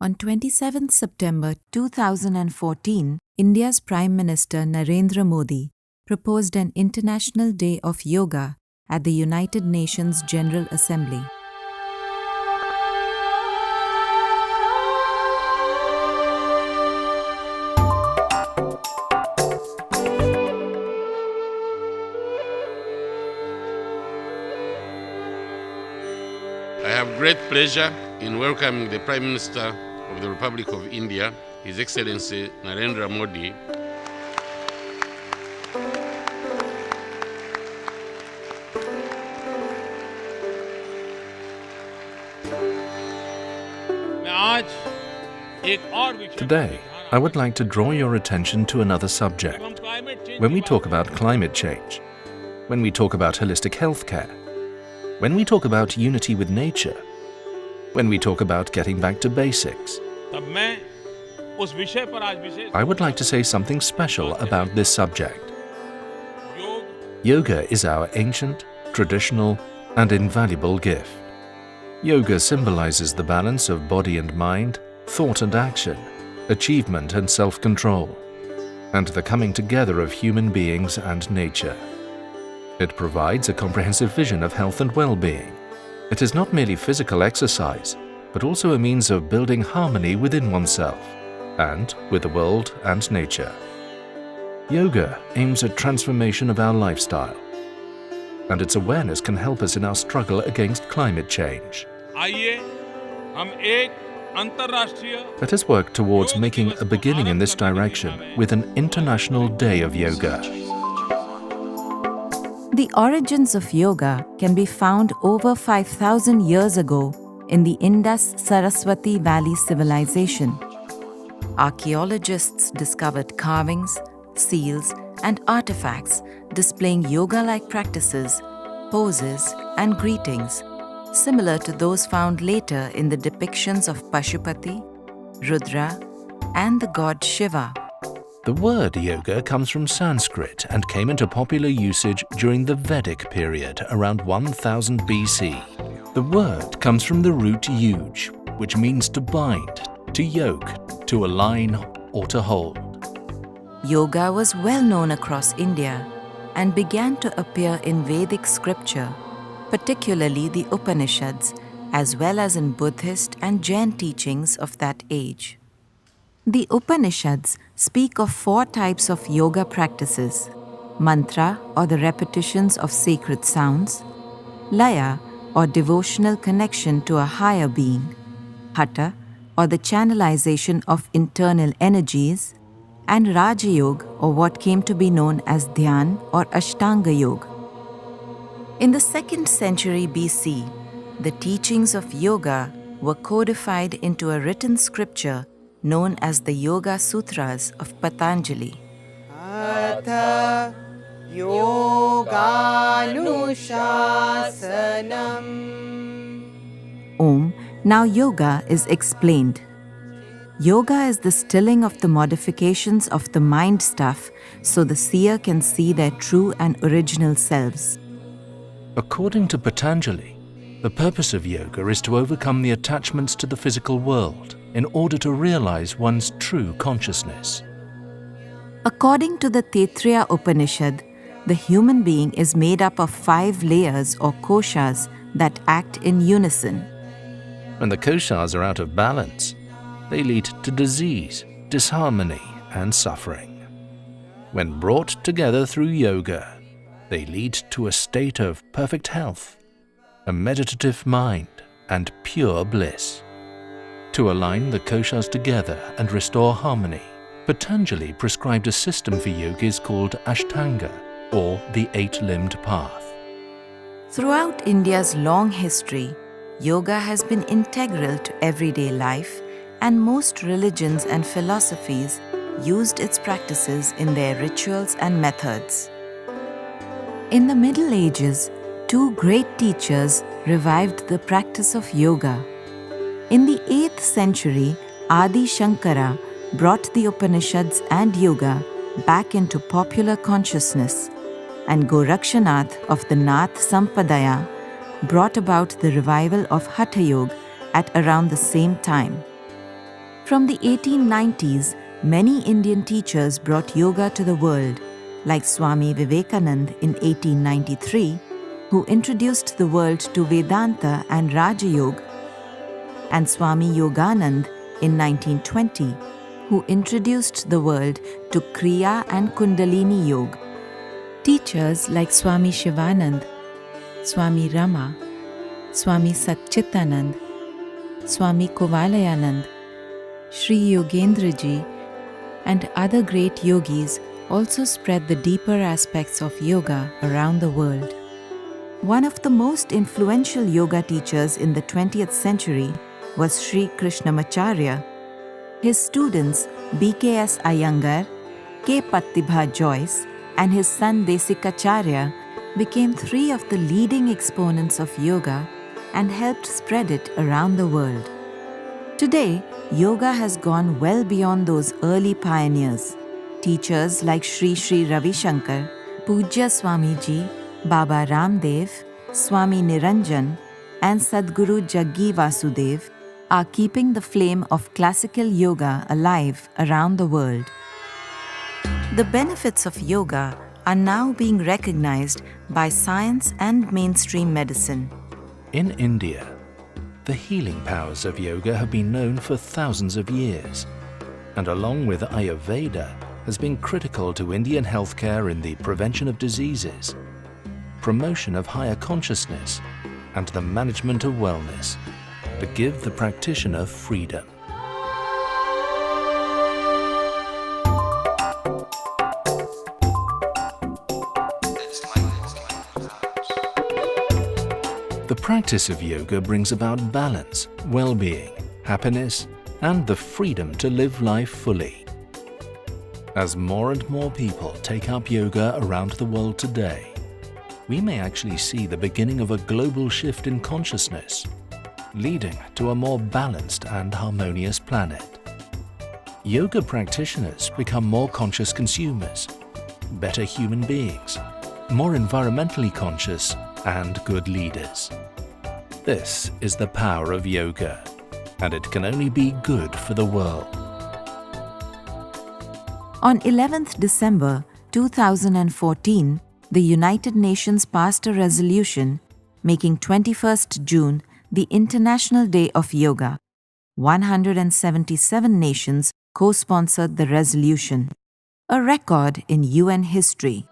On 27 September 2014, India's Prime Minister Narendra Modi proposed an International Day of Yoga at the United Nations General Assembly. I have great pleasure in welcoming the Prime Minister of the Republic of India, His Excellency Narendra Modi. Today, I would like to draw your attention to another subject. When we talk about climate change, when we talk about holistic healthcare, when we talk about unity with nature, when we talk about getting back to basics, I would like to say something special about this subject. Yoga is our ancient, traditional, and invaluable gift. Yoga symbolizes the balance of body and mind, thought and action, achievement and self-control, and the coming together of human beings and nature. It provides a comprehensive vision of health and well-being. It is not merely physical exercise, but also a means of building harmony within oneself and with the world and nature. Yoga aims at transformation of our lifestyle, and its awareness can help us in our struggle against climate change. Let us work towards making a beginning in this direction with an International Day of Yoga. The origins of yoga can be found over 5,000 years ago in the Indus-Saraswati Valley civilization. Archaeologists discovered carvings, seals, and artifacts displaying yoga-like practices, poses, and greetings, similar to those found later in the depictions of Pashupati, Rudra, and the god Shiva. The word yoga comes from Sanskrit and came into popular usage during the Vedic period around 1000 BC. The word comes from the root yuj, which means to bind, to yoke, to align, or to hold. Yoga was well known across India and began to appear in Vedic scripture, particularly the Upanishads, as well as in Buddhist and Jain teachings of that age. The Upanishads speak of 4 types of yoga practices: mantra, or the repetitions of sacred sounds; laya, or devotional connection to a higher being; hatha, or the channelization of internal energies; and Raja Yoga, or what came to be known as Dhyan or Ashtanga Yoga. In the 2nd century BC, the teachings of yoga were codified into a written scripture known as the Yoga Sutras of Patanjali. Atha Yoganushasanam. Om. Now yoga is explained. Yoga is the stilling of the modifications of the mind stuff so the seer can see their true and original selves. According to Patanjali, the purpose of yoga is to overcome the attachments to the physical world in order to realize one's true consciousness. According to the Taittiriya Upanishad, the human being is made up of 5 layers or koshas that act in unison. When the koshas are out of balance, they lead to disease, disharmony, and suffering. When brought together through yoga, they lead to a state of perfect health, a meditative mind, and pure bliss. To align the koshas together and restore harmony, Patanjali prescribed a system for yogis called Ashtanga, or the 8-limbed path. Throughout India's long history, yoga has been integral to everyday life, and most religions and philosophies used its practices in their rituals and methods. In the Middle Ages, 2 great teachers revived the practice of yoga. In the 8th century, Adi Shankara brought the Upanishads and yoga back into popular consciousness, and Gorakshanath of the Nath Sampradaya brought about the revival of Hatha Yoga at around the same time. From the 1890s, many Indian teachers brought yoga to the world, like Swami Vivekanand in 1893, who introduced the world to Vedanta and Raja Yoga, and Swami Yoganand in 1920, who introduced the world to Kriya and Kundalini Yoga. Teachers like Swami Shivanand, Swami Rama, Swami Satchitanand, Swami Kovalayanand, Sri Yogendra Ji, and other great yogis also spread the deeper aspects of yoga around the world. One of the most influential yoga teachers in the 20th century was Sri Krishnamacharya. His students B.K.S. Iyengar, K. Pattibha Joyce, and his son Desikacharya became three of the leading exponents of yoga and helped spread it around the world. Today, yoga has gone well beyond those early pioneers. Teachers like Sri Sri Ravi Shankar, Pujya Swamiji, Baba Ramdev, Swami Niranjan, and Sadguru Jaggi Vasudev are keeping the flame of classical yoga alive around the world. The benefits of yoga are now being recognized by science and mainstream medicine. In India, the healing powers of yoga have been known for thousands of years, and along with Ayurveda, has been critical to Indian healthcare in the prevention of diseases, promotion of higher consciousness, and the management of wellness, to give the practitioner freedom. The practice of yoga brings about balance, well-being, happiness, and the freedom to live life fully. As more and more people take up yoga around the world today, we may actually see the beginning of a global shift in consciousness, leading to a more balanced and harmonious planet. Yoga practitioners become more conscious consumers, better human beings, more environmentally conscious, and good leaders. This is the power of yoga, and it can only be good for the world. On 11th December 2014, the United Nations passed a resolution making 21st June the International Day of Yoga. 177 nations co-sponsored the resolution, a record in UN history.